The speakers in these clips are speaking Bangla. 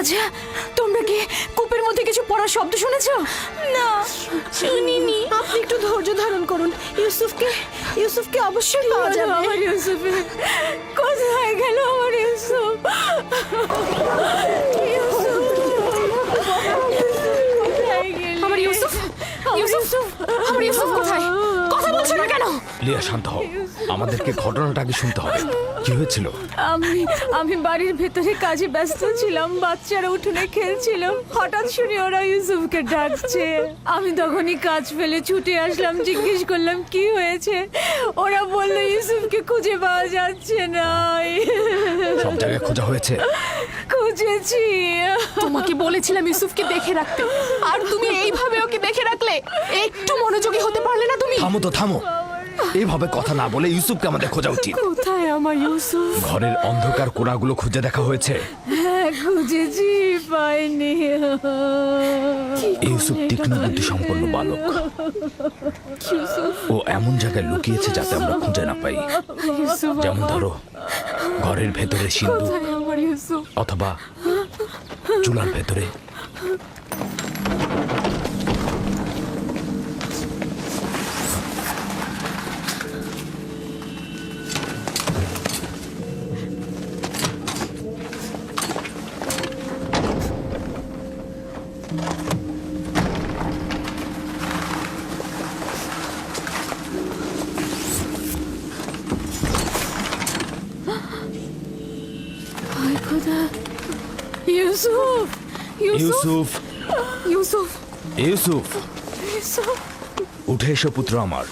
আচ্ছা, তোমরা কি কূপের মধ্যে কিছু পড়ার শব্দ শুনেছো? না, শুনিনি। আপনি একটু ধৈর্য ধারণ করুন। ইউসুফকে অবশ্যই পাওয়া যাবে। আমার ইউসুফ কোথায় গেল? আমার ইউসুফ আমার ইউসুফ, ইউসুফ, আমার ইউসুফ কোথায়? কথা বলছো না কেন? লিয়া, শান্ত হও। আমাদেরকে ঘটনাটা আগে শুনতে হবে। কি হয়েছিল? আমি বাড়ির ভেতরে কাজে ব্যস্ত ছিলাম, বাচ্চারা উঠোনে খেলছিল। হঠাৎ শুনি ওরা ইউসুফকে ডাকছে। আমি তখনই কাজ ফেলে ছুটে আসলাম, জিজ্ঞেস করলাম কি হয়েছে। ওরা বলল ইউসুফকে খুঁজে পাওয়া যাচ্ছে না। সব জায়গায় খোঁজা হয়েছে? খুঁজেছি। তোমাকে বলেছিলাম ইউসুফকে দেখে রাখতে, আর তুমি এইভাবে ওকে দেখে রাখলে। একটু মনোযোগী হতে পারলে না তুমি? থামো তো, থামো। এইভাবে কথা না বলে ইউসুফকে আমাদের খোঁজা উচিত। কোথায় আমার ইউসুফ? ঘরের অন্ধকার কোণাগুলো খুঁজে দেখা হয়েছে? হ্যাঁ, খুঁজেছি, পাইনি। ইউসুফ তীক্ষ্ণ বুদ্ধি সম্পন্ন বালক। ও এমন জায়গায় লুকিয়েছে যাতে আমরা খুঁজে না পাই। ইউসুফ যেমন ধরো, ঘরের ভেতরে সিন্ধু, কোথায় আমার ইউসুফ? অথবা চুলার ভেতরে। হায় খোদা! ইউসুফ! ইউসুফ, ইউসুফ, ইউসুফ, ইউসুফ! উঠে এসো পুত্র আমার,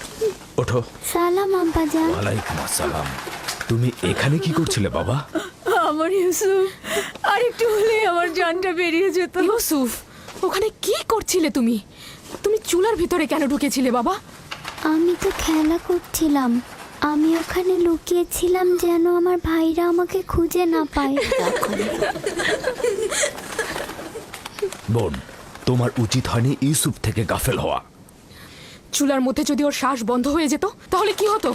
ওঠো। সালাম আব্বাজান। ওয়ালাইকুম আসসালাম। তুমি এখানে কি করছিলে বাবা? আমার ইউসুফ, আর একটু হলেই আমার জানটা বেরিয়ে যেত। ইউসুফ, ওখানে কি করছিলে তুমি? তুমি চুলার ভিতরে কেন ঢুকেছিলে বাবা? আমি তো খেলা করছিলাম। আমি ওখানে লুকিয়েছিলাম যেন আমার ভাইরা আমাকে খুঁজে না পায়। বোন, তোমার উচিত হয়নি ইউসুফ থেকে গাফেল হওয়া। চুলার মধ্যে যদি ওর শ্বাস বন্ধ হয়ে যেত তাহলে কি হতো?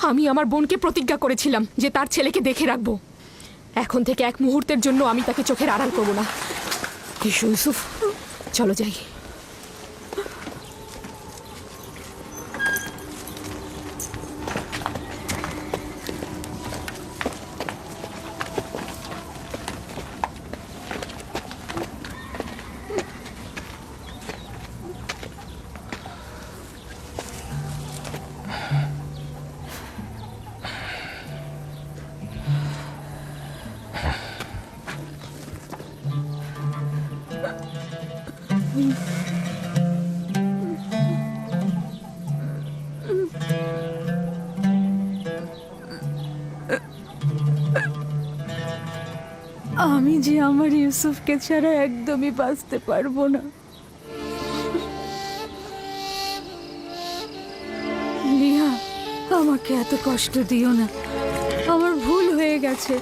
আমি আমার বোনকে প্রতিজ্ঞা করেছিলাম যে তার ছেলেকে দেখে রাখবো। এখন থেকে এক মুহূর্তের জন্য আমি তাকে চোখের আড়াল করবো না। এসো ইউসুফ, চলো যাই। আমি যে আমার ইউসুফকে ছাড়া একদমই বাঁচতে পারবো না। লিয়া, আমাকে এত কষ্ট দিও না। আমার ভুল হয়ে গেছে,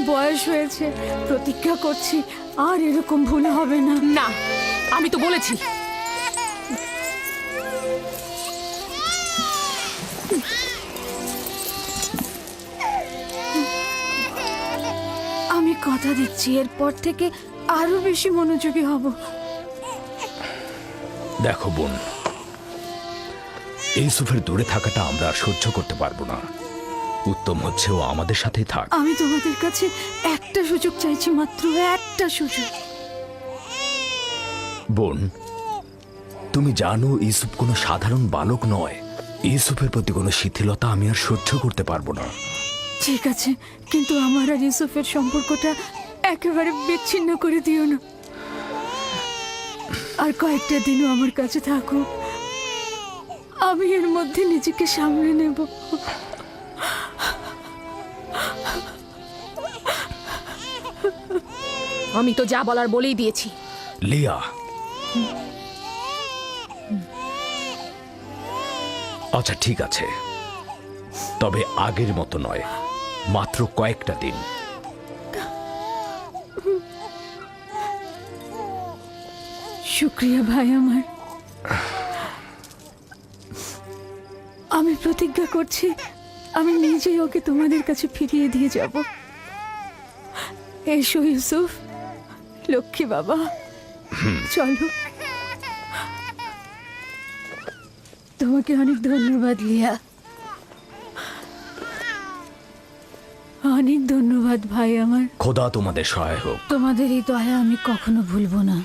বয়স হয়েছে। প্রতিজ্ঞা করছি আর এরকম ভুল হবে না। না, আমি তো বলেছি। আমি কথা দিচ্ছি এরপর থেকে আরো বেশি মনোযোগী হব। দেখো বোন, ইউসুফের দূরে থাকাটা আমরা আর সহ্য করতে পারবো না। উত্তম হচ্ছে ও আমাদের সাথেই থাক। আমি তোমাদের কাছে একটা সুযোগ চাইছি, মাত্র একটা সুযোগ। বোন, তুমি জানো ইউসুফ কোনো সাধারণ বালক নয়। ইউসুফের প্রতি কোনো শিথিলতা আমি আর সহ্য করতে পারবো না। ঠিক আছে, কিন্তু আমার আর ইউসুফের সম্পর্কটা একেবারে বিচ্ছিন্ন করে দিও না। আর কয়েকটা দিনও আমার কাছে থাকো, আমি এর মধ্যে নিজেকে সামলে নেব। আমি তো যা বলার বলেই দিয়েছি। লিয়া, আচ্ছা ঠিক আছে, তবে আগের মতো নয়, মাত্র কয়েকটা দিন। শুক্রিয়া ভাই আমার। আমি প্রতিজ্ঞা করছি আমি নিজেই ওকে তোমাদের কাছে ফিরিয়ে দিয়ে যাব। এসো ইউসুফ, লক্ষ্মী বাবা, চলো। তোমাকে অনেক ধন্যবাদ লিয়া, অনেক ধন্যবাদ ভাই আমার। খোদা তোমাদের সহায় হোক। তোমাদের এই দয়া আমি কখনো ভুলবো না।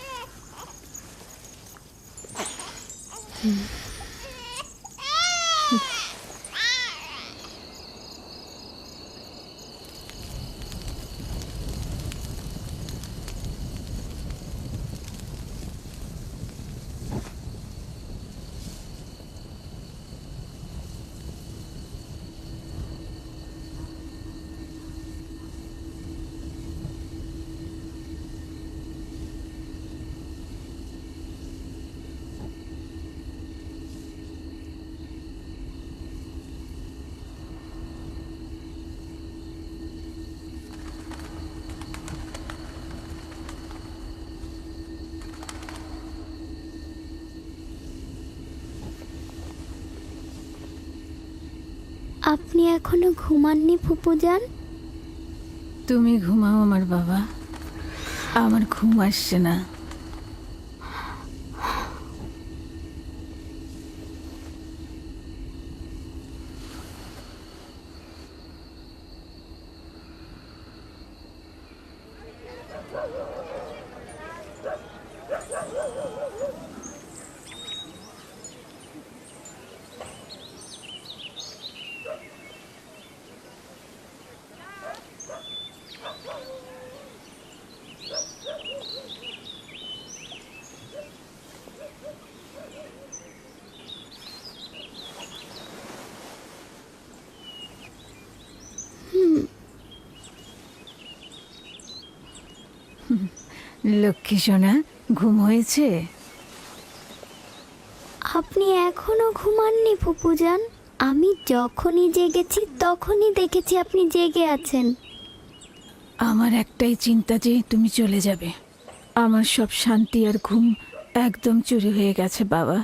আপনি এখনো ঘুমাননি ফুপুজান? তুমি ঘুমাও আমার বাবা, আমার ঘুম আসছে না। লক্ষ্মী সোনা, ঘুম হয়েছে? আপনি এখনো ঘুমাননি ফুপুজান? আমি যখনই জেগেছি তখনই দেখেছি আপনি জেগে আছেন। আমার একটাই চিন্তা যে তুমি চলে যাবে। আমার সব শান্তি আর ঘুম একদম চুরি হয়ে গেছে বাবা।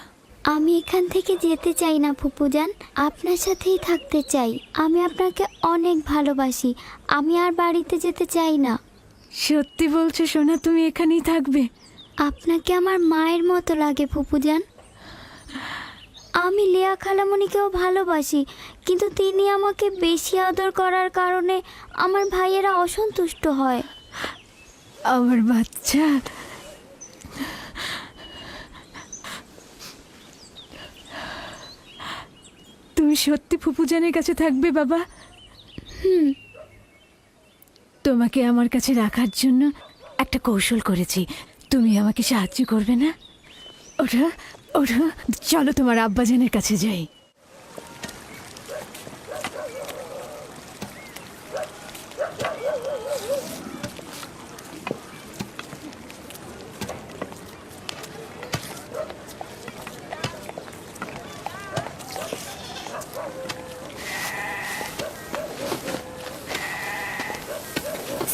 আমি এখান থেকে যেতে চাই না ফুপুজান, আপনার সাথেই থাকতে চাই। আমি আপনাকে অনেক ভালোবাসি, আমি আর বাড়িতে যেতে চাই না। সত্যি বলছো সোনা, তুমি এখানেই থাকবে? আপনাকে আমার মায়ের মতো লাগে ফুপুজান। আমি লিয়া খালামণিকেও ভালোবাসি, কিন্তু তিনি আমাকে বেশি আদর করার কারণে আমার ভাইয়েরা অসন্তুষ্ট হয়। আমার বাচ্চা, তুমি সত্যি ফুপুজানের কাছে থাকবে বাবা? তোমাকে আমার কাছে রাখার জন্য একটা কৌশল করেছি, তুমি আমাকে সাহায্য করবে না? ওঠো ওঠো, চলো তোমার আব্বাজানের কাছে যাই।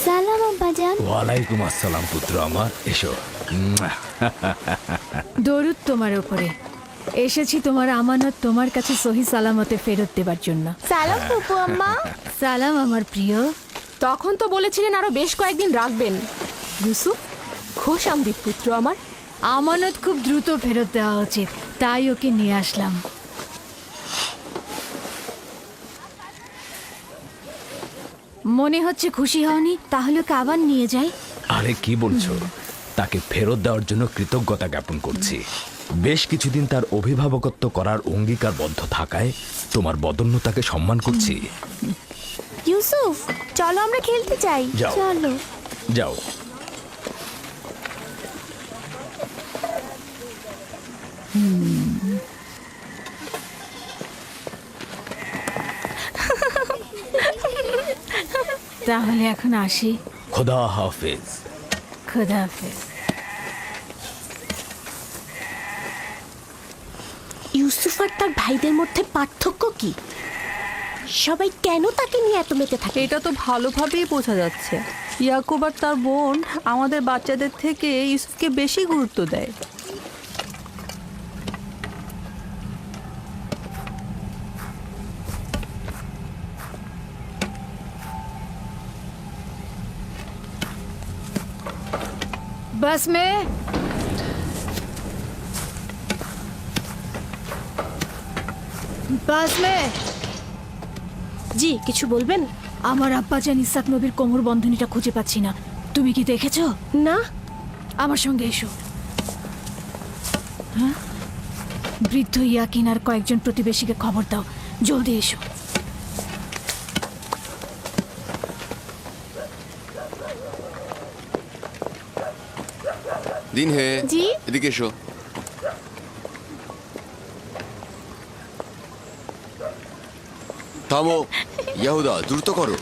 সালাম আব্বাজান। ওয়ালাইকুম আসসালাম পুত্র আমার, এসো। দরুদ তোমার উপরে। এসেছি তোমার আমানত তোমার কাছে সহি সালামতে ফেরত দেবার জন্য। সালাম ফুপু আম্মা। সালাম আমার প্রিয়। তখন তো বলেছিলেন আরো বেশ কয়েকদিন রাখবেন। ইউসুফ, খোশ আমদিদ পুত্র আমার। আমানত খুব দ্রুত ফেরত দেওয়া উচিত, তাই ওকে নিয়ে আসলাম। মনে হচ্ছে খুশি হওনি, তাহলে ওকে আবার নিয়ে যাই। আরে কি বলছো? তাকে ফেরত দেওয়ার জন্য কৃতজ্ঞতা জ্ঞাপন করছি। বেশ কিছুদিন তার অভিভাবকত্ব করার অঙ্গীকারবদ্ধ থাকায় তোমার বদন্যতাকে সম্মান করছি। ইউসুফ, চলো আমরা খেলতে চাই। যাও। চলো। যাও। তাহলে এখন আসি। খোদা হাফেজ। খোদা হাফেজ। ইউসুফ আর তার ভাইদের মধ্যে পার্থক্য কি? সবাই কেন তাকে নিয়ে এত মেতে থাকে? এটা তো ভালোভাবেই বোঝা যাচ্ছে। ইয়াকুব আর তার বোন আমাদের বাচ্চাদের থেকে ইউসুফকে বেশি গুরুত্ব দেয়। बस में बस में জি কিছু বলবেন? আমার আব্বাজান ইসাক নবীর কোমর বন্ধনীটা খুঁজে পাচ্ছি না। তুমি কি দেখেছো? না। আমার সঙ্গে এসো। হ্যাঁ, বৃদ্ধ ইয়াকিন আর কয়েকজন প্রতিবেশীকে খবর দাও, জলদি এসো। দিন হে জি? এদিকে এসো। থামো, ইয়াহুদা দ্রুত করো।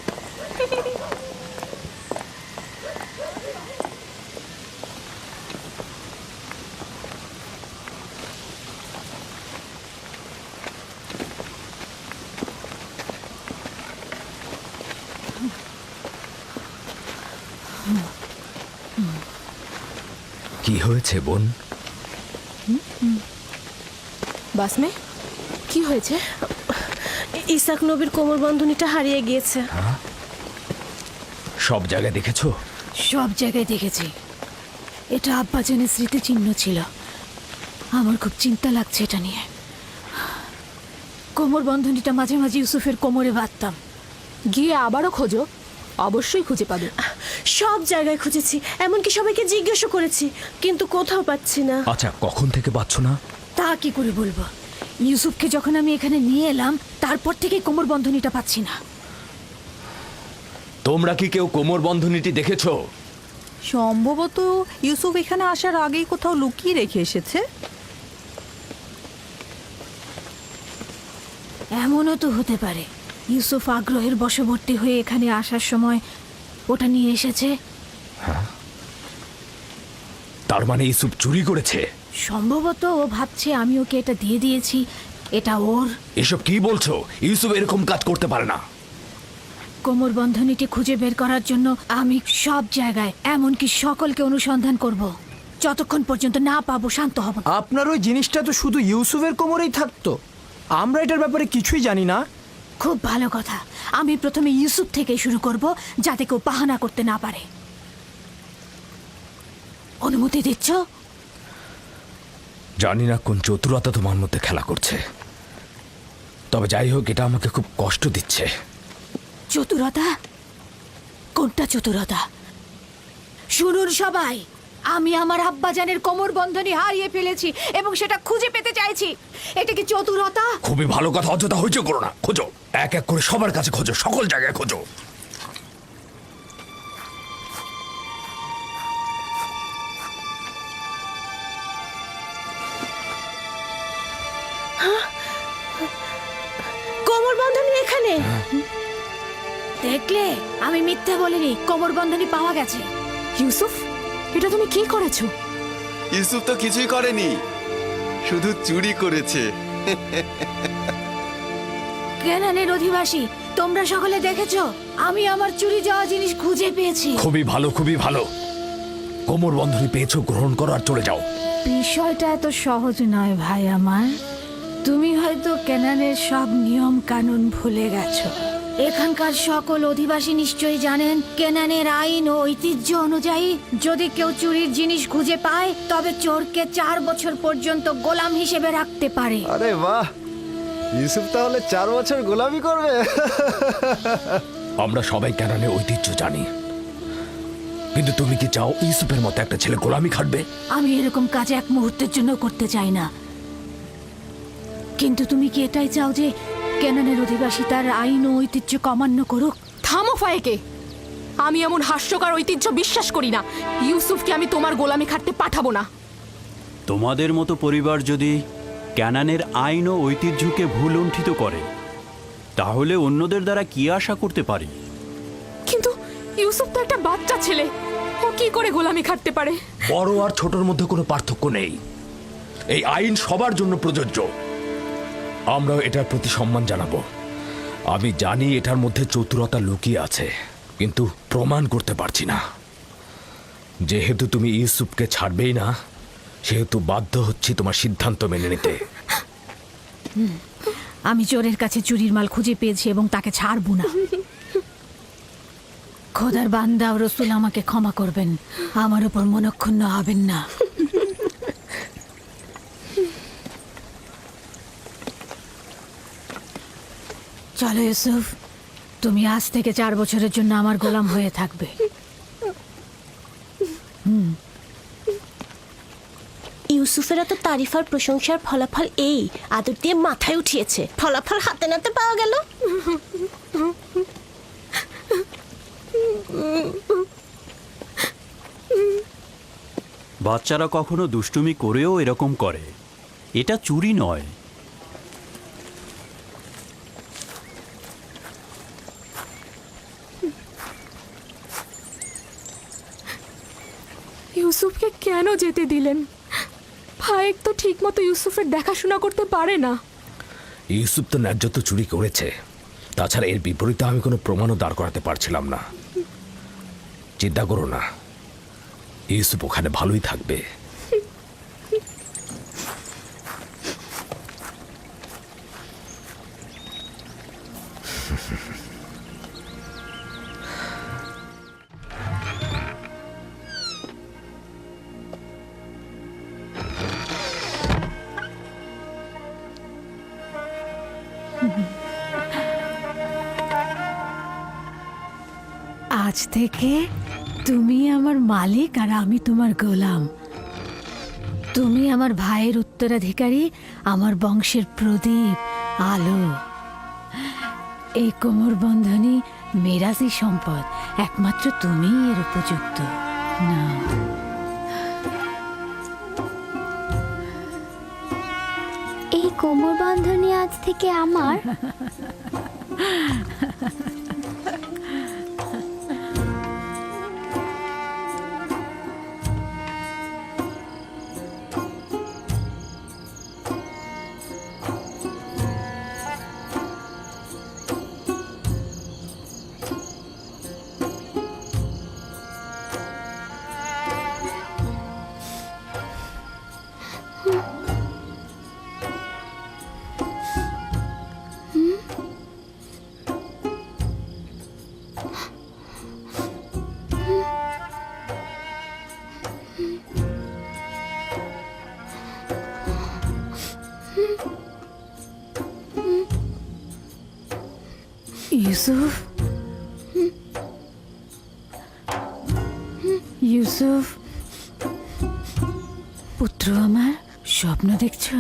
কি হয়েছে বোন? বাসমে কি হয়েছে? ইসাক নবীর কোমর বন্ধনীটা হারিয়ে গিয়েছে। সব জায়গায় দেখেছো? সব জায়গায় দেখেছি। এটা আব্বাজানের স্মৃতিচিহ্ন ছিল। আমার খুব চিন্তা লাগছে এটা নিয়ে। কোমর বন্ধনীটা মাঝে মাঝে ইউসুফের কোমরে বাঁধতাম। গিয়ে আবারও খোঁজো, অবশ্যই খুঁজে পাবে। সব জায়গায় খুঁজেছি, এমনকি সবাইকে জিজ্ঞাসা করেছি, কিন্তু কোথাও পাচ্ছি না। আচ্ছা, কখন থেকে পাচ্ছ না? তা কি করে বলবো? ইউসুফকে যখন আমি এখানে নিয়ে এলাম তারপর থেকে কোমর বন্ধনীটা পাচ্ছি না। তোমরা কি কেউ কোমর বন্ধনীটি দেখেছো? সম্ভবত ইউসুফ এখানে আসার আগেই কোথাও লুকিয়ে রেখে এসেছে। এমনও তো হতে পারে ইউসুফ আগ্রহের বশবর্তী হয়ে এখানে আসার সময় ওটা নিয়ে এসেছে। তার মানে ইউসুফ চুরি করেছে? সম্ভবত ও ভাবছে আমি ওকে এটা দিয়ে দিয়েছি, এটা ওর। এসব কি বলছো? ইউসুফ এরকম কাজ করতে পারে না। কোমর বন্ধনীটি খুঁজে বের করার জন্য আমি সব জায়গায়, এমনকি সকলকে অনুসন্ধান করব। যতক্ষণ পর্যন্ত না পাবো শান্ত হব না। আপনার ওই জিনিসটা তো শুধু ইউসুফের কোমরেই থাকতো, আমরা এটার ব্যাপারে কিছুই জানি না। খুব ভালো কথা। আমি প্রথমে ইউসুফ থেকে শুরু করব, যাতে কেউ বাহানা করতে না পারে। অনুমতি দিচ্ছ? জানি না কোন চতুরতা তোমার মধ্যে খেলা করছে, তবে যাই হোক, এটা আমাকে খুব কষ্ট দিচ্ছে। চতুরতা? কোনটা চতুরতা? শুনুন সবাই, আমি আমার আব্বাজানের কোমর বন্ধনী হারিয়ে ফেলেছি এবং সেটা খুঁজে পেতে চাইছি। এটা কি চতুরতা? খুবই ভালো কথা, অযথা হইচই করো না। খোঁজো, এক এক করে সবার কাছে খোঁজো, সকল জায়গায় খোঁজো। কোমর বন্ধনী এখানে। দেখলে, আমি মিথ্যে বলিনি, কোমর বন্ধনী পাওয়া গেছে। ইউসুফ, এটা তুমি কি করেছো? ইউসুফ তো কিছুই করেনি, শুধু চুরি করেছে। কেনানের অধিবাসী, তোমরা সকলে দেখেছো আমি আমার চুরি যাওয়া জিনিস খুঁজে পেয়েছি। খুবই ভালো, খুবই ভালো। কোমর বন্ধনী পেয়েছো, গ্রহণ করো আর চলে যাও। বিষয়টা এত সহজ নয় ভাই আমার। তুমি হয়তো কেনানের সব নিয়ম কানুন ভুলে গেছো। এখানকার সকল অধিবাসী নিশ্চয়ই জানেন কেনানের আইন ও ঐতিহ্য অনুযায়ী যদি কেউ চুরির জিনিস খুঁজে পায় তবে চোরকে 4 বছর পর্যন্ত গোলাম হিসেবে রাখতে পারে। আরে বাহ, ইউসুফ তাহলে 4 বছর গোলামি করবে। আমরা সবাই কেনানের ঐতিহ্য জানি, কিন্তু তুমি কি চাও ইউসুফের মতো একটা ছেলে গোলামি খাটবে? আমি এরকম কাজ এক মুহূর্তের জন্য করতে চাই না। কিন্তু তুমি কি এটাই চাও যে কেনানের অধিবাসী তার আইন ও ঐতিহ্য অমান্য করুক? থামো ফায়েকে, আমি এমন হাস্যকর ঐতিহ্য বিশ্বাস করি না। ইউসুফকে আমি তোমার গোলামি খাটতে পাঠাবো না। তোমাদের মতো পরিবার যদি ক্যানানের আইন ও ঐতিহ্যকে ভুল লুণ্ঠিত করে, তাহলে অন্যদের দ্বারা কি আশা করতে পারি? কিন্তু ইউসুফ তো একটা বাচ্চা ছেলে, ও কি করে গোলামি খাটতে পারে? বড় আর ছোটর মধ্যে কোনো পার্থক্য নেই। এই আইন সবার জন্য প্রযোজ্য। আমরাও এটার প্রতি সম্মান জানাবো। আমি জানি এটার মধ্যে চতুরতা লুকিয়ে আছে, কিন্তু প্রমাণ করতে পারছি না। যেহেতু তুমি ইউসুফকে ছাড়বেই না, সেহেতু বাধ্য হচ্ছি তোমার সিদ্ধান্ত মেনে নিতে। আমি চোরের কাছে চুরির মাল খুঁজে পেয়েছি এবং তাকে ছাড়বো না। খোদার বান্দা ও রসুল আমাকে ক্ষমা করবেন, আমার উপর মনক্ষুণ্ণ হবেন না। চলো ইউসুফ, তুমি আজ থেকে 4 বছরের জন্য আমার গোলাম হয়ে থাকবে। ইউসুফের এত তারিফ আর প্রশংসার ফলাফল এই আদর দিয়ে মাথায় উঠিয়েছে, ফলাফল হাতে নাতে পাওয়া গেল। বাচ্চারা কখনো দুষ্টুমি করেও এরকম করে, এটা চুরি নয়। ইউসুফকে কেন যেতে দিলেন? ফায়েক তো ঠিক মতো ইউসুফের দেখাশোনা করতে পারে না। ইউসুফ তো ন্যায্য তো চুরি করেছে, তাছাড়া এর বিপরীতে আমি কোনো প্রমাণও দাঁড় করাতে পারছিলাম না। চিন্তা করো না, ইউসুফ ওখানে ভালোই থাকবে। আজ থেকে তুমি আমার মালিক আর আমি তোমার গোলাম। তুমি আমার ভাইয়ের উত্তরাধিকারী, আমার বংশের প্রদীপ, আলো। এই কোমর বন্ধনী মেরাজি সম্পদ, একমাত্র তুমিই এর উপযুক্ত। না, এই কোমর বন্ধনী আজ থেকে আমার। ইউসুফ, ইউসুফ পুত্র আমার, স্বপ্ন দেখছো?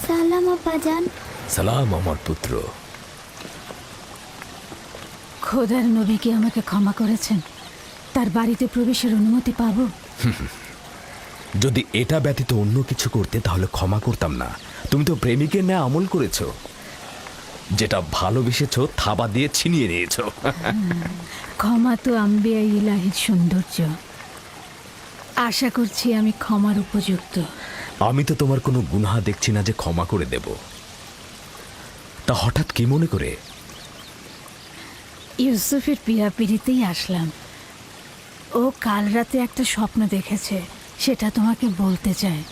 সালাম আব্বাজান। সালাম আমার পুত্র। খোদার নবী কি আমাকে ক্ষমা করেছেন? তার বাড়িতে প্রবেশের অনুমতি পাবো? যদি এটা ব্যতীত অন্য কিছু করতে তাহলে ক্ষমা করতাম না। তুমি তো প্রেমিকের ন্যায় আমল করেছো, যেটা ভালোবেসেছো থাবা দিয়ে ছিনিয়ে নিয়েছো। ক্ষমা তো আম্বিয়া ইলাহির সৌন্দর্য। আশা করছি আমি ক্ষমার উপযুক্ত। আমি তো তোমার কোনো গুনাহ দেখছি না যে ক্ষমা করে দেব। তা হঠাৎ কি মনে করে? ইউসুফের পিড়িতেই আসলাম। ও কাল রাতে একটা স্বপ্ন দেখেছে, সেটা তোমাকে বলতে চায়।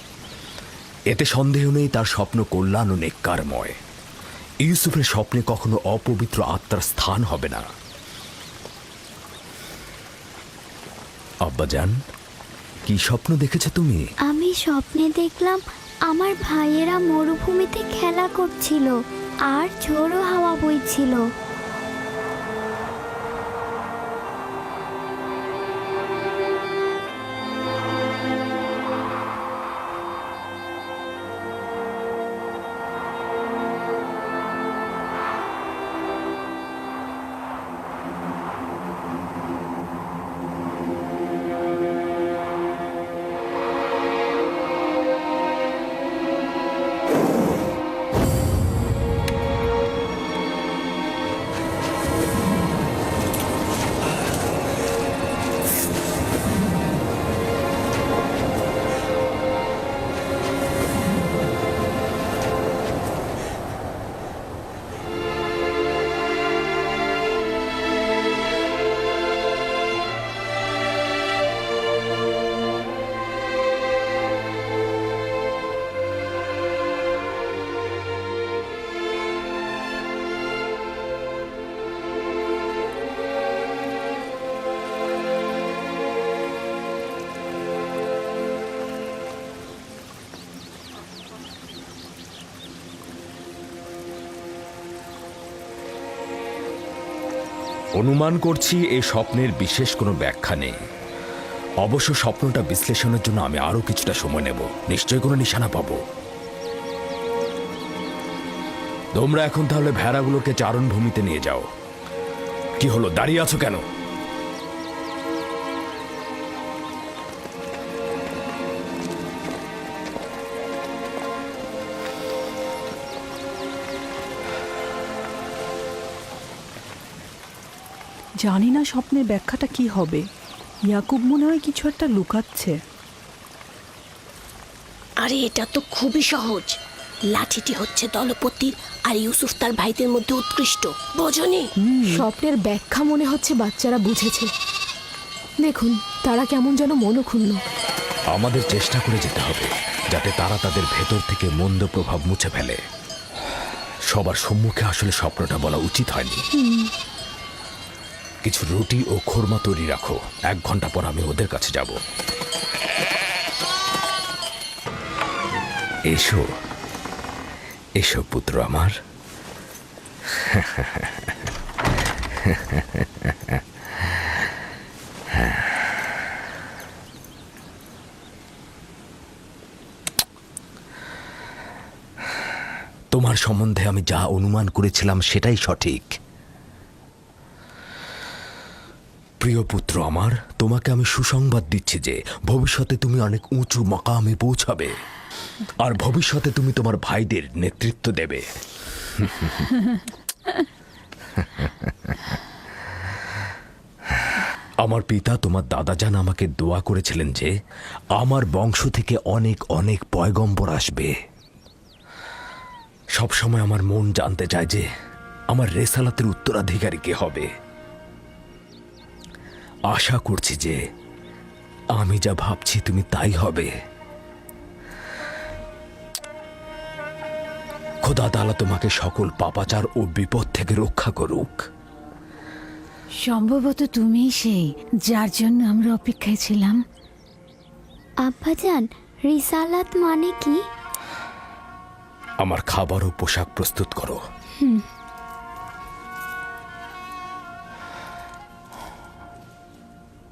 এতে সন্দেহ নেই তার স্বপ্ন কল্যাণ ও নেককারময়। ইউসুফের স্বপ্নে কখনো অপবিত্র আত্মার স্থান হবে না। আব্বাজান, কি স্বপ্ন দেখেছো তুমি? আমি স্বপ্নে দেখলাম আমার ভাইয়েরা মরুভূমিতে খেলা করছিল আর ঝোড়ো হাওয়া বইছিল। অনুমান করছি এই স্বপ্নের বিশেষ কোনো ব্যাখ্যা নেই। অবশ্য স্বপ্নটা বিশ্লেষণের জন্য আমি আরো কিছুটা সময় নেব, নিশ্চয়ই কোনো নিশানা পাবো। তোমরা এখন তাহলে ভেড়াগুলোকে চারণভূমিতে নিয়ে যাও। কি হলো, দাঁড়িয়ে আছো কেন? জানি না স্বপ্নের ব্যাখ্যাটা কি হবে। ইয়াকুব মনে হয় কিছু একটা লুকাচ্ছে। আরে এটা তো খুবই সহজ। লাঠিটি হচ্ছে দলপতির আর ইউসুফ তার ভাইদের মধ্যে উৎকৃষ্ট, বোঝনি? স্বপ্নের ব্যাখ্যা মনে হচ্ছে বাচ্চারা বুঝেছে। দেখুন তারা কেমন যেন মনক্ষুণ্ণ। আমাদের চেষ্টা করে যেতে হবে যাতে তারা তাদের ভেতর থেকে মন্দ প্রভাব মুছে ফেলে। সবার সম্মুখে আসলে স্বপ্নটা বলা উচিত হয়নি। কিছু রুটি ও খোরমা তৈরি রাখো, 1 ঘন্টা পর আমি ওদের কাছে যাব। এসো এসো পুত্র আমার। তোমার সম্বন্ধে আমি যা অনুমান করেছিলাম সেটাই সঠিক। প্রিয় পুত্র আমার, তোমাকে আমি সুসংবাদ দিচ্ছি যে ভবিষ্যতে তুমি অনেক উঁচু মাকামে পৌঁছাবে, আর ভবিষ্যতে তুমি তোমার ভাইদের নেতৃত্ব দেবে। আমার পিতা তোমার দাদাজান আমাকে দোয়া করেছিলেন যে আমার বংশ থেকে অনেক অনেক পয়গম্বর আসবে। সবসময় আমার মন জানতে চায় যে আমার রেসালাতের উত্তরাধিকারী কে হবে। আশা করছি যে আমি যা ভাবছি তুমি তাই হবে। খোদা তাআলা তোমাকে সকল পাপাচার ও বিপদ থেকে রক্ষা করুক। সম্ভবত তুমিই সেই যার জন্য আমরা অপেক্ষায় ছিলাম। আব্বাজান, রিসালাত মানে কি? আমার খাবার ও পোশাক প্রস্তুত করো।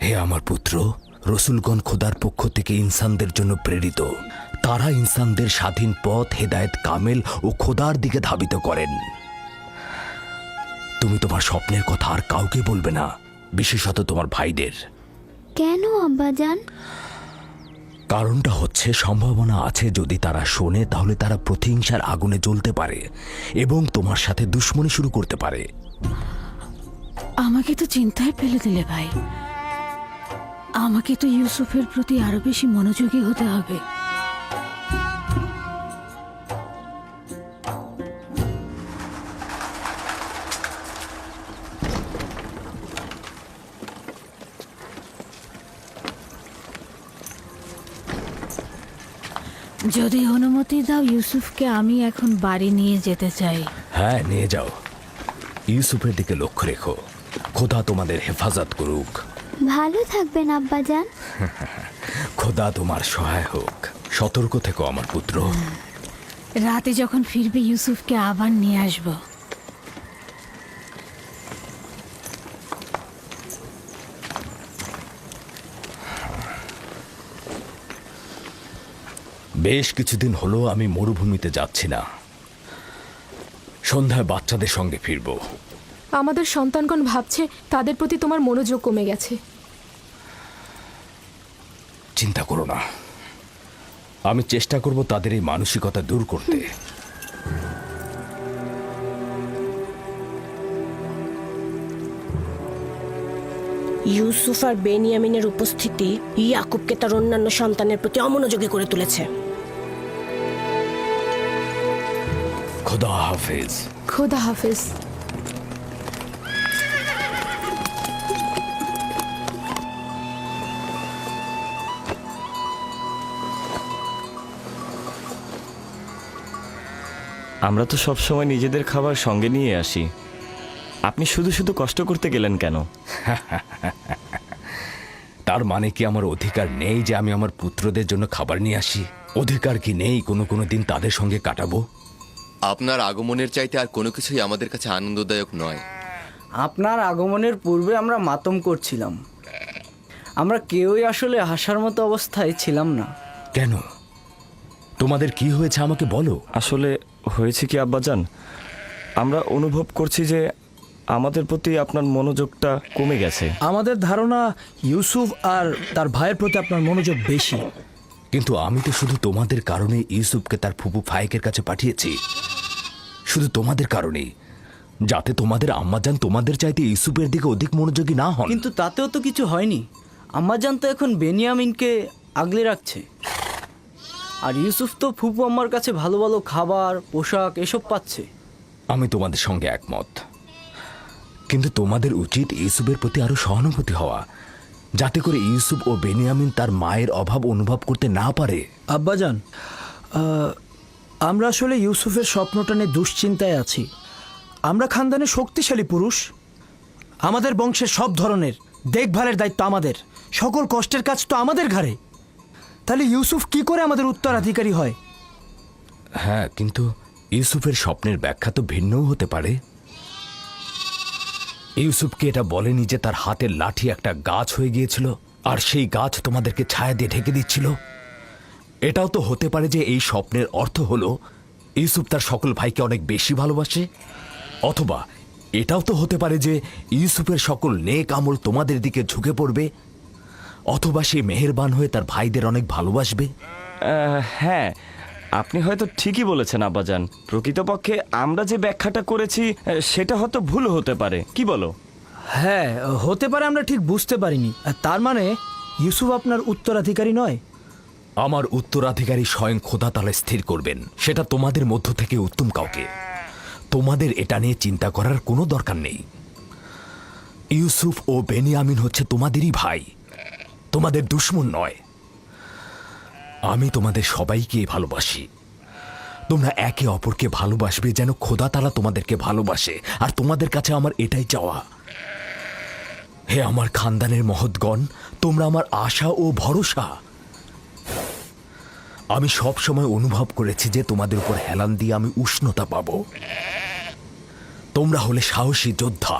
হে আমার পুত্র, রসুলগণ খোদার পক্ষ থেকে ইনসানদের জন্য প্রেরিত। তারা ইনসানদের স্বাধীন পথ, হেদায়েত কামেল ও খোদার দিকে ধাবিত করেন। তুমি তোমার স্বপ্নের কথা আর কাউকে বলবে না, বিশেষত তোমার ভাইদের। কেন আব্বাজান? কারণটা হচ্ছে সম্ভাবনা আছে যদি তারা শোনে তাহলে তারা প্রতিহিংসার আগুনে জ্বলতে পারে এবং তোমার সাথে দুশ্মনী শুরু করতে পারে। আমাকে তো চিন্তায় ফেলে দিলে ভাই। আমাকে তো ইউসুফের প্রতি আরো বেশি মনোযোগী হতে হবে। যদি অনুমতি দাও ইউসুফকে আমি এখন বাড়ি নিয়ে যেতে চাই। হ্যাঁ, নিয়ে যাও। ইউসুফের দিকে লক্ষ্য রেখো। খোদা তোমাদের হেফাজত করুক। ভালো থাকবেন আব্বাজান। খোদা তোমার সহায় হোক। সতর্ক থেকো আমার পুত্র। রাতে যখন ফিরবে ইউসুফকে আবার নিয়ে আসবো। বেশ কিছুদিন হলো আমি মরুভূমিতে যাচ্ছি না। সন্ধ্যায় বাচ্চাদের সঙ্গে ফিরব। আমাদের সন্তানগণ ভাবছে তাদের প্রতি তোমার মনোযোগ কমে গেছে। চিন্তা করো না, আমি চেষ্টা করব তাদের এই মানসিকতা দূর করতে। ইউসুফ আর বেনিয়ামিনের উপস্থিতি ইয়াকুবকে তার অন্যান্য সন্তানের প্রতি অমনোযোগী করে তুলেছে। খোদা হাফেজ। খোদা হাফেজ। আমরা তো সব সময় নিজেদের খাবার সঙ্গে নিয়ে আসি, আপনি শুধু শুধু কষ্ট করতে গেলেন কেন? তার মানে কি আমার অধিকার নেই যে আমি আমার পুত্রদের জন্য খাবার নিয়ে আসি? অধিকার কি নেই কোনো কোনো দিন তাদের সঙ্গে কাটাবো? আপনার আগমনের চাইতে আর কোনো কিছুই আমাদের কাছে আনন্দদায়ক নয়। আপনার আগমনের পূর্বে আমরা মাতম করছিলাম। আমরা কেউই আসলে হাসার মতো অবস্থায় ছিলাম না। কেন? তোমাদের কি হয়েছে আমাকে বলো। আসলে হয়েছে কি আব্বাজান, আমরা অনুভব করছি যে আমাদের প্রতি আপনার মনোযোগটা কমে গেছে। আমাদের ধারণা ইউসুফ আর তার ভাইয়ের প্রতি আপনার মনোযোগ বেশি। কিন্তু আমি তো শুধু তোমাদের কারণে ইউসুফকে তার ফুপু ফায়েকের কাছে পাঠিয়েছি, শুধু তোমাদের কারণেই, যাতে তোমাদের আম্মাজান তোমাদের চাইতে ইউসুফের দিকে অধিক মনোযোগী না হন। কিন্তু তাতেও তো কিছু হয়নি। আম্মাজান তো এখন বেনিয়ামিনকে আগলে রাখছে, আর ইউসুফ তো ফুপু আম্মার কাছে ভালো ভালো খাবার, পোশাক এসব পাচ্ছে। আমি তোমাদের সঙ্গে একমত, কিন্তু তোমাদের উচিত ইউসুফের প্রতি আরো সহানুভূতি হওয়া, যাতে করে ইউসুফ ও বেনিয়ামিন তার মায়ের অভাব অনুভব করতে না পারে। আব্বাজান, আমরা আসলে ইউসুফের স্বপ্নটা নিয়ে দুশ্চিন্তায় আছি। আমরা খানদানে শক্তিশালী পুরুষ, আমাদের বংশের সব ধরনের দেখভালের দায়িত্ব আমাদের, সকল কষ্টের কাজ তো আমাদের ঘাড়ে। তাহলে ইউসুফ কি করে আমাদের উত্তরাধিকারী হয়? হ্যাঁ, কিন্তু ইউসুফের স্বপ্নের ব্যাখ্যা তো ভিন্নও হতে পারে। ইউসুফকে এটা বলেনি যে তার হাতের লাঠি একটা গাছ হয়ে গিয়েছিল, আর সেই গাছ তোমাদেরকে ছায়া দিয়ে ঢেকে দিচ্ছিল। এটাও তো হতে পারে যে এই স্বপ্নের অর্থ হলো ইউসুফ তার সকল ভাইকে অনেক বেশি ভালোবাসে, অথবা এটাও তো হতে পারে যে ইউসুফের সকল নেক আমল তোমাদের দিকে ঝুঁকে পড়বে, অথবা সে মেহেরবান হয়ে তার ভাইদের অনেক ভালোবাসবে। হ্যাঁ, আপনি হয়তো ঠিকই বলেছেন আব্বাজান। প্রকৃতপক্ষে আমরা যে ব্যাখ্যাটা করেছি সেটা হয়তো ভুল হতে পারে, কি বলো? হ্যাঁ, হতে পারে, আমরা ঠিক বুঝতে পারিনি। তার মানে ইউসুফ আপনার উত্তরাধিকারী নয়? আমার উত্তরাধিকারী স্বয়ং খোদা তাআলা স্থির করবেন, সেটা তোমাদের মধ্য থেকে উত্তম কাউকে। তোমাদের এটা নিয়ে চিন্তা করার কোনো দরকার নেই। ইউসুফ ও বেনিয়ামিন হচ্ছে তোমাদেরই ভাই, তোমাদের দুশমন নয়। আমি তোমাদের সবাইকে ভালোবাসি। তোমরা একে অপরকে ভালোবাসবে যেন খোদা তাআলা তোমাদেরকে ভালোবাসে, আর তোমাদের কাছে আমার এটাই চাওয়া। হে আমার খানদানের মহৎগণ, তোমরা আমার আশা ও ভরসা। আমি সব সময় অনুভব করেছি যে তোমাদের উপর হেলান দিয়ে আমি উষ্ণতা পাবো। তোমরা হলে সাহসী যোদ্ধা।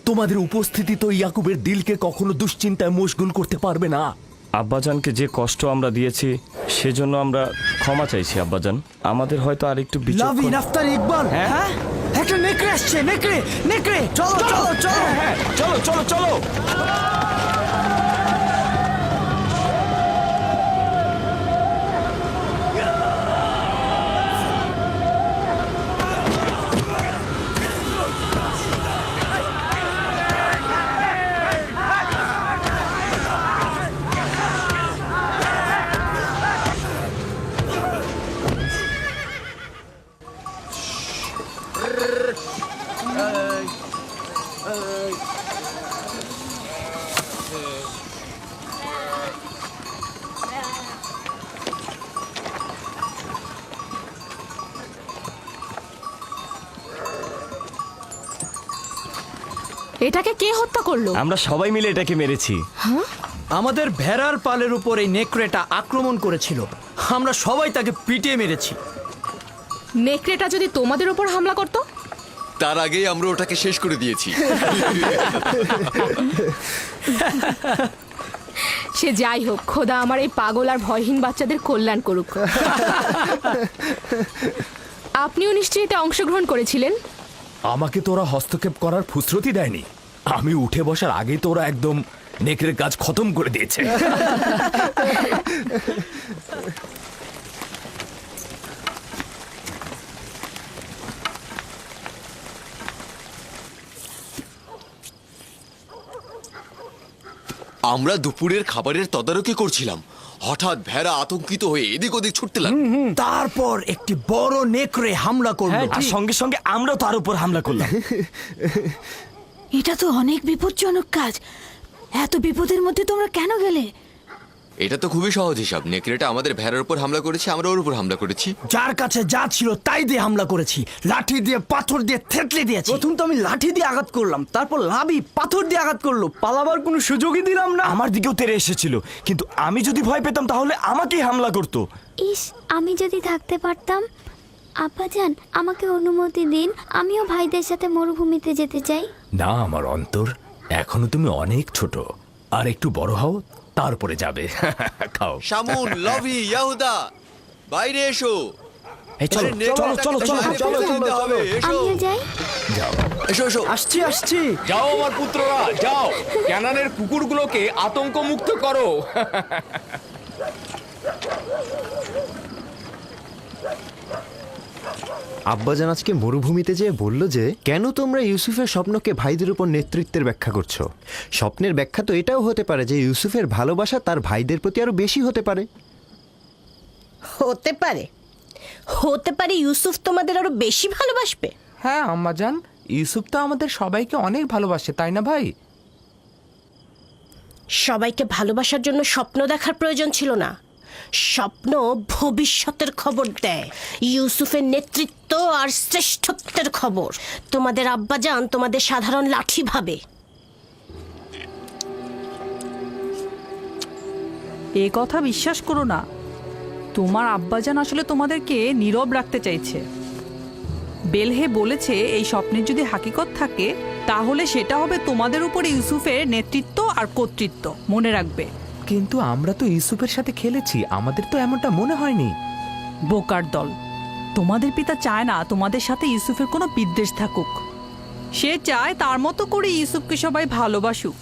তোমাদের উপস্থিতি তো ইয়াকুবের দিলকে কখনো দুশ্চিন্তায় মশগুল করতে পারবে না। আব্বাজানকে যে কষ্ট আমরা দিয়েছি সেজন্য আমরা ক্ষমা চাইছি আব্বাজান। আমাদের হয়তো আরেকটু লাভিন, আফতার, ইকবাল, হ্যাঁ, একটা নেকড়ে আসছে। নেকড়ে, নেকড়ে, চলো চলো চলো, হ্যাঁ, চলো চলো চলো। এটাকে কে হত্যা করলো? আমরা সবাই মিলে এটাকে মেরেছি। আমাদের ভেড়ার পালের উপর এই নেকড়েটা আক্রমণ করেছিল, আমরা সবাই তাকে পিটিয়ে মেরেছি। নেকড়েটা যদি তোমাদের উপর হামলা করতো? তার আগেই আমরা ওটাকে শেষ করে দিয়েছি। সে যাই হোক, খোদা আমার এই পাগল আর ভয়হীন বাচ্চাদের কল্যাণ করুক। আপনিও নিশ্চয়ই এতে অংশগ্রহণ করেছিলেন? আমাকে তোরা হস্তক্ষেপ করার ফুসরতি দেয়নি। আমি উঠে বসার আগেই তোরা একদম নেকড়ের কাজ খতম করে দিয়েছে। আমরা দুপুরের খাবারের তদারকি করছিলাম, হঠাৎ ভেড়া আতঙ্কিত হয়ে এদিক ওদিক ছুটতে লাগলো। তারপর একটি বড় নেকড়ে হামলা করলো, আর সঙ্গে সঙ্গে আমরাও তার উপর হামলা করলাম। এটা তো অনেক বিপজ্জনক কাজ। এত বিপদের মধ্যে তোমরা কেন গেলে? এটা তো খুবই সহজ হিসাব। নেকড়েটা আমাদের ভেড়ার উপর হামলা করেছে, আমরা ওর উপর হামলা করেছি। যার কাছে যা ছিল তাই দিয়ে হামলা করেছি, লাঠি দিয়ে, পাথর দিয়ে থেতলে দিয়েছি। প্রথম তো আমি লাঠি দিয়ে আঘাত করলাম, তারপর লাভি পাথর দিয়ে আঘাত করলো। পালাবার কোনো সুযোগই দিলাম না। আমার দিকেও তেড়ে এসেছিল, কিন্তু আমি যদি ভয় পেতাম তাহলে আমাকেই হামলা করতো। ইস, আমি যদি থাকতে পারতাম। আব্বাজান, আমাকে অনুমতি দিন, আমিও ভাইদের সাথে মরুভূমিতে যেতে চাই। না আমার অন্তর, এখনো তুমি অনেক ছোট, আর একটু বড় হও তারপরে যাবে। খাও। শামুন, লভি, ইয়াহুদা, বাইরে এসো। এই চলো আরে, নেকড়ে চলো চলো চলো বাইরে চলো ফেলে দিতে হবে। এসো আমিও যাই। যাও এসো এসো। আসছি। যাও আমার পুত্ররা, যাও ক্যানানের কুকুরগুলোকে আতঙ্ক মুক্ত করো। আব্বাজান আজকে মরুভূমিতে যেয়ে বলল যে কেন তোমরা ইউসুফের স্বপ্নকে ভাইদের উপর নেতৃত্বের ব্যাখ্যা করছো। স্বপ্নের ব্যাখ্যা তো এটাও হতে পারে যে ইউসুফের ভালোবাসা তার ভাইদের প্রতি আরো বেশি হতে পারে। হতে পারে, হতে পারে ইউসুফ তোমাদের আরো বেশি ভালোবাসবে। হ্যাঁ আম্মাজান, ইউসুফ তো আমাদের সবাইকে অনেক ভালোবাসে, তাই না ভাই? সবাইকে ভালোবাসার জন্য স্বপ্ন দেখার প্রয়োজন ছিল না। স্বপ্ন ভবিষ্যতের খবর দেয়, ইউসুফের নেতৃত্ব আর শ্রেষ্ঠত্বের খবর। তোমাদের আব্বাজান তোমাদের সাধারণ লাঠি ভাবে। এ কথা বিশ্বাস করো না। তোমার আব্বাজান আসলে তোমাদেরকে নীরব রাখতে চাইছে। বেলহে বলেছে এই স্বপ্নের যদি হাকিকত থাকে তাহলে সেটা হবে তোমাদের উপরে ইউসুফের নেতৃত্ব আর কর্তৃত্ব। মনে রাখবে। কিন্তু আমরা তো ইউসুফের সাথে খেলেছি, আমাদের তো এমনটা মনে হয়নি। বোকার দল, তোমাদের পিতা চায় না তোমাদের সাথে ইউসুফের কোনো বিদ্বেষ থাকুক। সে চায় তার মতো করে ইউসুফকে সবাই ভালোবাসুক।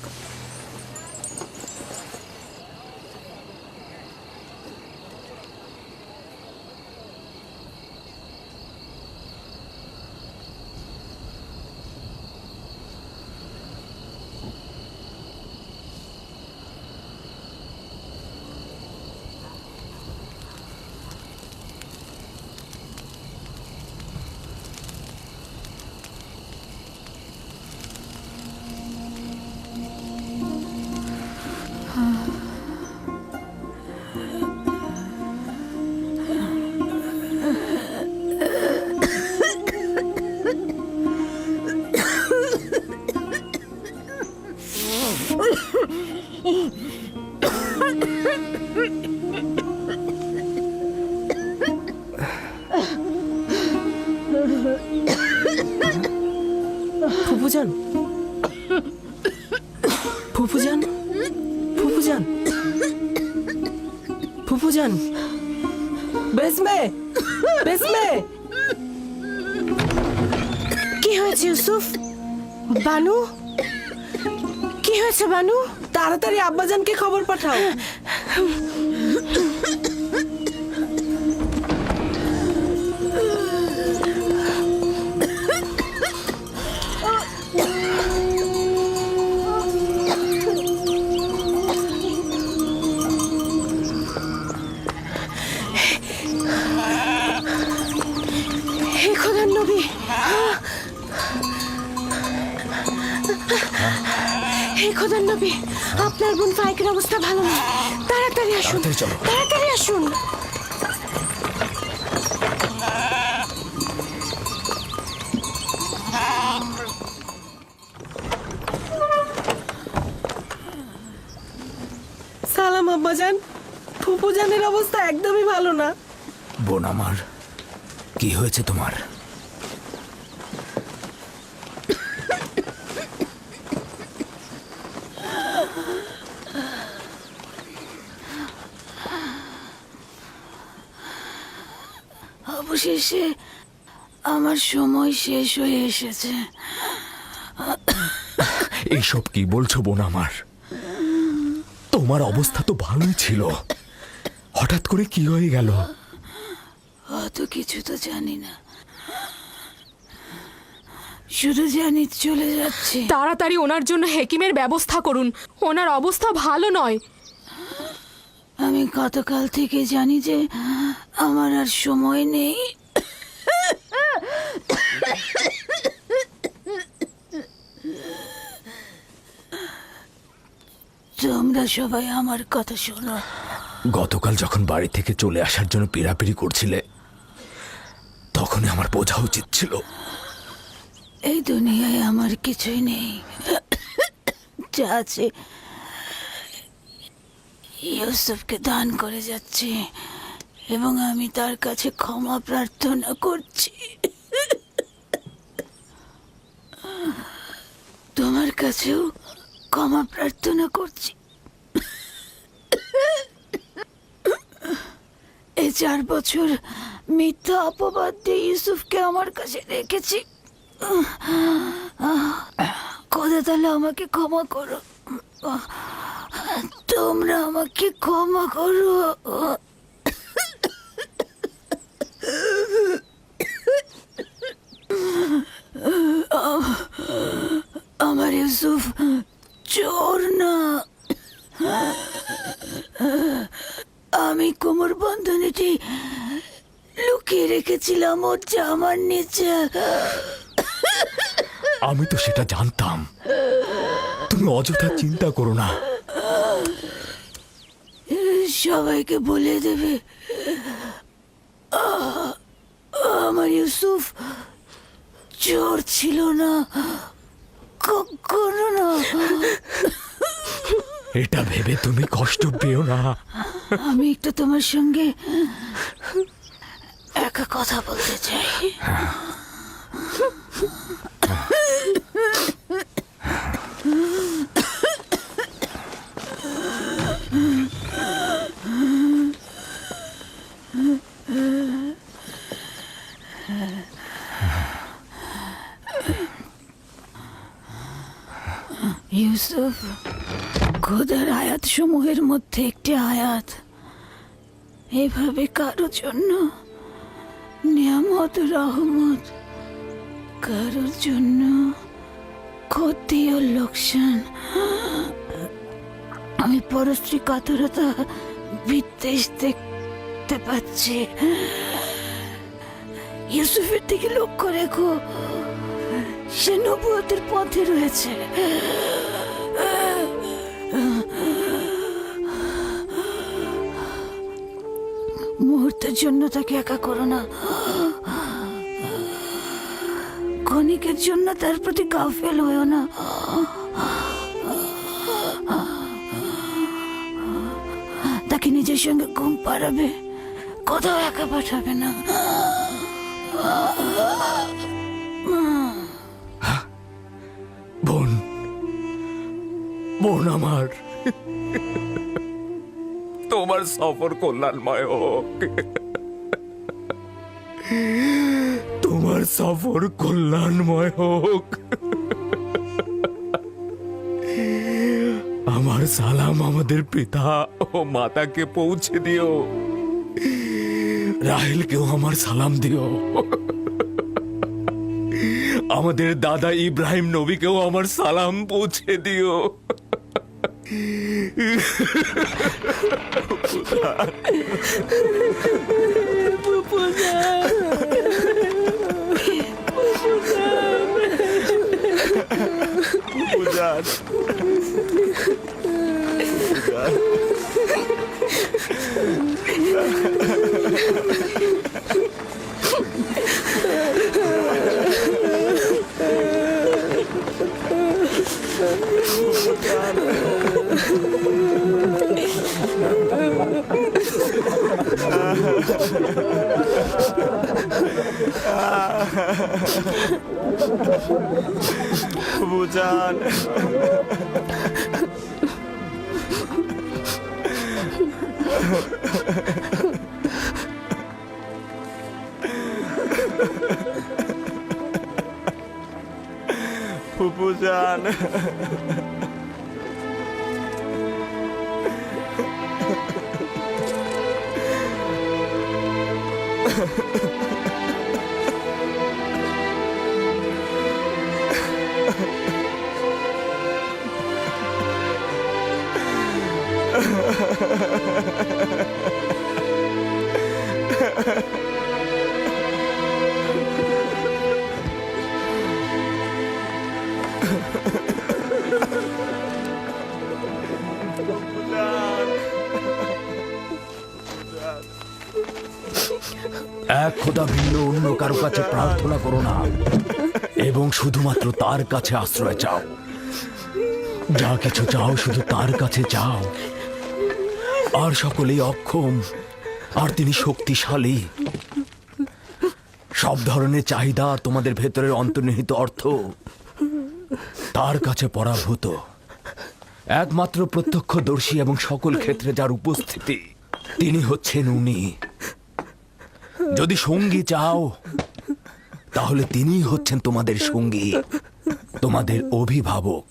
ফুফুজান, ফুফুজান, ফুফুজান, ফুফুজান, বেসমে, বেসমে। কি হয়েছে ইউসুফ? বানু, কি হয়েছে বানু? তাড়াতাড়ি আব্বাজানকে খবর পাঠাও। হে খোদার নবী, হে খোদার নবী, আপনার বোন ফাইকের অবস্থা ভালো না। তাড়াতাড়ি আসুন, তাড়াতাড়ি আসুন। সালাম আব্বাজান, ফুফুজানের অবস্থা একদমই ভালো না। বোন আমার, কি হয়েছে তোমার? অবশেষে আমার সময় শেষ হয়ে এসেছে। এইসব কি বলছো বোন আমার? তোমার অবস্থা তো ভালোই ছিল, হঠাৎ করে কি হয়ে গেল? অত কিছু তো জানি না, শুধু জানি চলে যাচ্ছে। তাড়াতাড়ি ওনার জন্য হেকিমের ব্যবস্থা করুন, ওনার অবস্থা ভালো নয়। আমি গতকাল থেকে জানি যে আমার আর সময় নেই। তোমরা সবাই আমার কথা শোনো। গতকাল যখন বাড়ি থেকে চলে আসার জন্য পিড়াপিড়ি করছিলে, তখনই আমার বোঝা উচিত ছিল এই দুনিয়ায় আমার কিছুই নেই, যা আছে ইউসুফকে দান করে যাচ্ছি। এবং আমি তার কাছে ক্ষমা প্রার্থনা করছি। তোমার কাছেও ক্ষমা প্রার্থনা করছি। এই 4 বছর মিথ্যা অপবাদ দিয়ে ইউসুফকে আমার কাছে রেখেছি। খোদা তাহলে আমাকে ক্ষমা করো, তোমরা আমাকে ক্ষমা করো। আমার ইউসুফ চোর না। আমি কোমর বন্ধনীটি লুকিয়ে রেখেছিলাম ওর জামার নিচে। আমি তো সেটা জানতাম। তুমি অযথা চিন্তা করো না। সবাইকে বলে দেবে আমার ইউসুফ চোর ছিল না, কখনো না। এটা ভেবে তুমি কষ্ট পেও না। আমি একটু তোমার সঙ্গে একা কথা বলতে চাই। ইউসুফ, খোদার আয়াত সমূহের মধ্যে একটি আয়াত এভাবে কারোর জন্য নিয়ামত রহমত, কারোর জন্য ক্ষতি ও লোকসান। আমি পরশ্রী কাতরতা বিদ্বেষ দেখতে পাচ্ছি। ইউসুফের দিকে লক্ষ্য রেখো, সে নবুয়তের পথে রয়েছে। মুহূর্তের জন্য তাকে একা করো না। ক্ষণিকের জন্য তার প্রতি গাফেল হয়েও না। তাকে নিজের সঙ্গে ঘুম পাড়াবে, কোথাও একা পাঠাবে না। বোন, বোন আমার, তোমার সফর কল্যাণময় হোক। তোমার সফর কল্যাণময় হোক। আমার সালাম আমাদের পিতা ও মাতাকে পৌঁছে দিও। রাহেলকেও আমার সালাম দিও। আমাদের দাদা ইব্রাহিম নবীকেও আমার সালাম পৌঁছে দিও। বুঝান, ফুপুজান, এক খোদা ভিন্ন অন্য কারো কাছে প্রার্থনা করো না এবং শুধুমাত্র তার কাছে আশ্রয় চাও। যা কিছু চাও শুধু তার কাছে চাও। আর সকলেই অক্ষম আর তিনি শক্তিশালী। সব ধরনের চাহিদা আর তোমাদের ভেতরের অন্তর্নিহিত অর্থ তার কাছে পরাভূত। একমাত্র প্রত্যক্ষদর্শী এবং সকল ক্ষেত্রে যার উপস্থিতি, তিনি হচ্ছেন উনি। যদি সঙ্গী চাও তাহলে তিনিই হচ্ছেন তোমাদের সঙ্গী, তোমাদের অভিভাবক।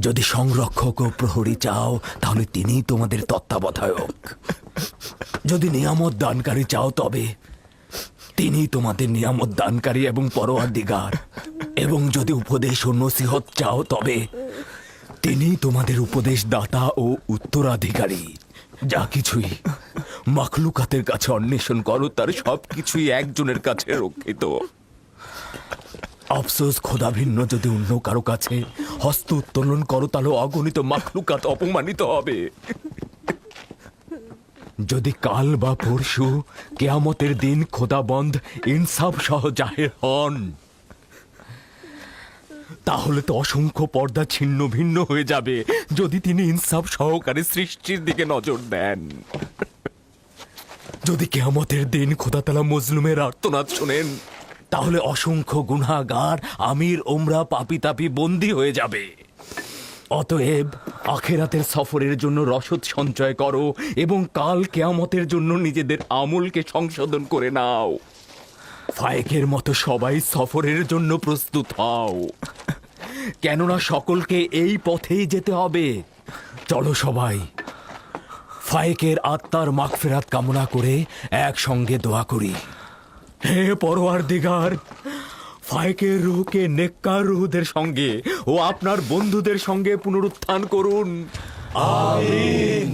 যদি সংরক্ষক ও প্রহরী চাও তাহলে তিনিই তোমাদের তত্ত্বাবধায়ক। যদি নিয়ামত দানকারী চাও তবে তিনি তোমাদের নিয়ামত দানকারী এবং পরওয়ারদিগার। এবং যদি উপদেশ ও নসিহত চাও তবে তিনি তোমাদের উপদেশ দাতা ও উত্তরাধিকারী। যা কিছুই মাখলুকাতের কাছে অন্বেষণ করো তার সবকিছুই একজনের কাছে রক্ষিত। আফসোস, খোদা ভিন্ন যদি অন্য কারো কাছে হস্ত উত্তোলন করো তাহলে অগণিত মাখলুকাত অপমানিত হবে। যদি কাল বা পরশু কেয়ামতের দিন খোদাবন্ধ ইনসাফ সহ জাহের হন তাহলে তো অসংখ্য পর্দা ছিন্ন ভিন্ন হয়ে যাবে যদি তিনি ইনসাফ সহকারে সৃষ্টির দিকে নজর দেন। যদি কেয়ামতের দিন খোদাতালা মজলুমের আর্তনাদ শোনেন তাহলে অসংখ্য গুনাহগার আমির ওমরা পাপি তাপি বন্দী হয়ে যাবে। অতএব আখেরাতের সফরের জন্য রসদ সঞ্চয় করো এবং কাল কেয়ামতের জন্য নিজেদের আমলকে সংশোধন করে নাও। ফায়েকের মতো সবাই সফরের জন্য প্রস্তুত হও, কেননা সকলকে এই পথেই যেতে হবে। চলো সবাই ফায়েকের আত্মার মাগফিরাত কামনা করে একসঙ্গে দোয়া করি। হে পরওয়ারদিগার, ফায়েকের রূহকে নেককার রূহদের সঙ্গে ও আপনার বন্ধুদের সঙ্গে পুনরুত্থান করুন। আমিন।